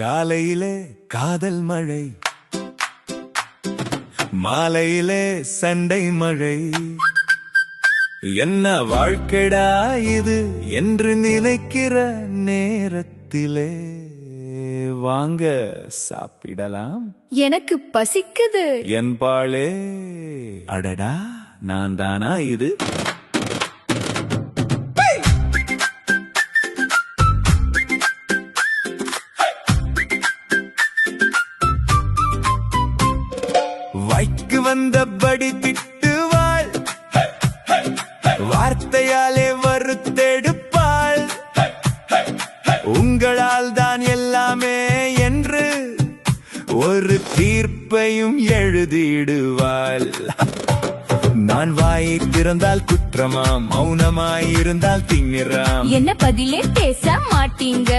காலையிலே காதல் மழை, மாலையிலே சண்டை மழை. என்ன வாழ்க்கைடா இது என்று நினைக்கிற நேரத்திலே வாங்க சாப்பிடலாம். எனக்கு பசிக்குது. என்பாளே, அடடா நான் தானா இது? வாய்க்கு வந்தபடி திட்டுவாள், வார்த்தையாலே வருத்தெடுப்பாள். உங்களால் தான் எல்லாமே என்று ஒரு தீர்ப்பையும் எழுதிடுவாள். நான் வாயை திறந்தால் குற்றமாம், மௌனமாயிருந்தால் திங்கிறாம். என்ன பதிலே பேச மாட்டீங்க?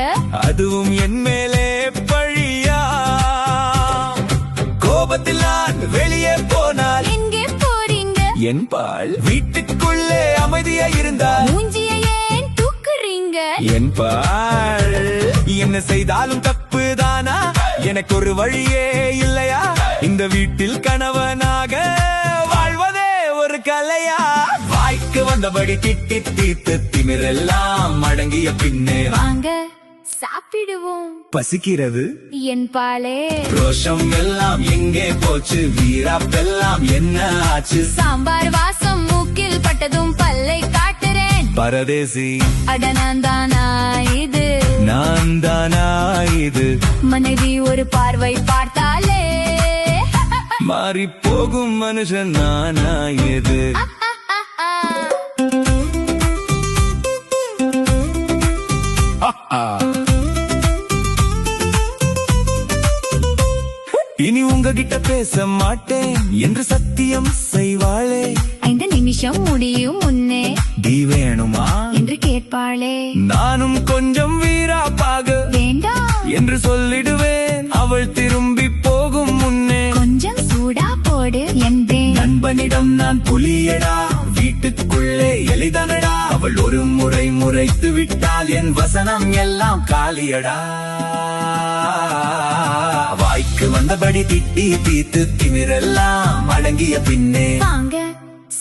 அதுவும் என் மேலே பழியா. கோபத்தில் நான் வெளியே போனால் எங்கே போறீங்க என்பாள். வீட்டுக்குள்ளே அமைதியா இருந்தால் மூஞ்சியை ஏன் தூக்குறீங்க என்பாள். என்ன செய்தாலும் தப்பு தானா? எனக்கு ஒரு வழியே இல்லையா? இந்த வீட்டில் கணவனாக வாழ்வதே ஒரு கலையா? வாய்க்கு வந்தபடி திட்டி தீர்த்து திமிரெல்லாம் அடங்கிய பின்னே வாங்க சாப்பிடுவோம். பசிக்கிறது என்பாளே, ரோஷம் எல்லாம் எங்கே போச்சு? வீராப்பெல்லாம் என்ன ஆச்சு? சாம்பார் வாசம் மூக்கில் பட்டதும் பல்லை காட்டுறேன். பரதேசி அட நான் தானா இது? நான் தானா இது? மனைவி ஒரு பார்வை பார்த்தாலே மாறி போகும் மனுஷன் நானா இது? இனி உங்ககிட்ட பேச மாட்டேன் என்று சத்தியம் செய்வாளே. 5 நிமிஷம் முடியும் முன்னே டீ வேணுமா என்று கேட்பாளே. நானும் கொஞ்சம் வீராப்பாக வேண்டாம் என்று சொல்லிடுவேன். அவள் திரும்பி போகும் முன்னே கொஞ்சம் சூடா போடு என்பேன். நண்பனிடம் நான் புலியடா, வீட்டுக்குள்ளே எளிதனடா. அவள் ஒரு முறை முறைத்து விட்டால் என் வசனம் எல்லாம் காலியடா. வாய்க்கு வந்தபடி திட்டி தீர்த்து திமிரெல்லாம் அடங்கிய பின்னே வாங்க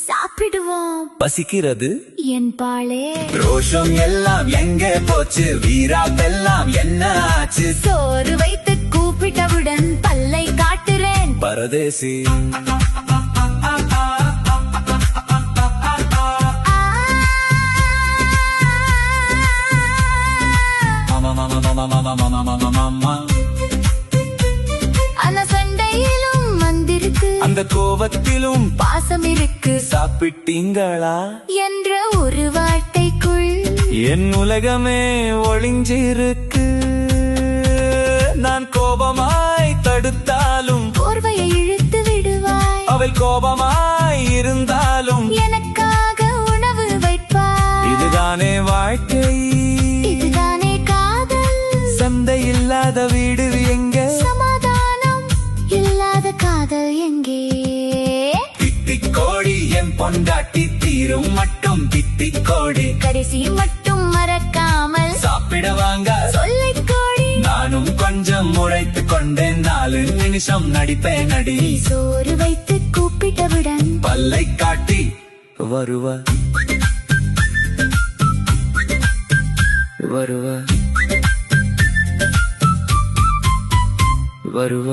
சாப்பிடுவோம். பசிக்கிறது என்பாளே, ரோஷம் எல்லாம் எங்கே போச்சு? வீராப்பெல்லாம் என்ன ஆச்சு? சோறு வைத்து கூப்பிட்டவுடன் பல்லை காட்டுறேன். பரதேசி அந்த சண்டையிலும் வந்திருக்கு, அந்த கோபத்திலும் பாசம் இருக்கு. சாப்பிட்டீங்களா என்ற ஒரு வார்த்தைக்குள் என் உலகமே ஒளிஞ்சிருக்கு. நான் கோபமாய் தடுத்தாலும் போர்வையை இழுத்து விடுவாய். அவள் கோபமாய் இருந்தாலும் எனக்காக உணவு வைப்பாய். இதுதானே வாழ்க்கை, இதுதானே காதல். சந்தை இல்லாத வீடு எங்கே? சமாதானம் இல்லாத காதல் எங்கே? தித்திக் கோடி என் பொண்டாட்டி தீரும் மட்டும் தித்திக் கோடி. கடைசி மட்டும் மறக்காமல் சாப்பிட வாங்க சொல்லிக் கோடி. நானும் கொஞ்சம் முறைத்து கொண்டேன். 4 நிமிஷம் நடிப்பேன் நடி. சோறு வைத்து கூப்பிட்டவுடன் பல்லை காட்டி வருவ வருவ வருவ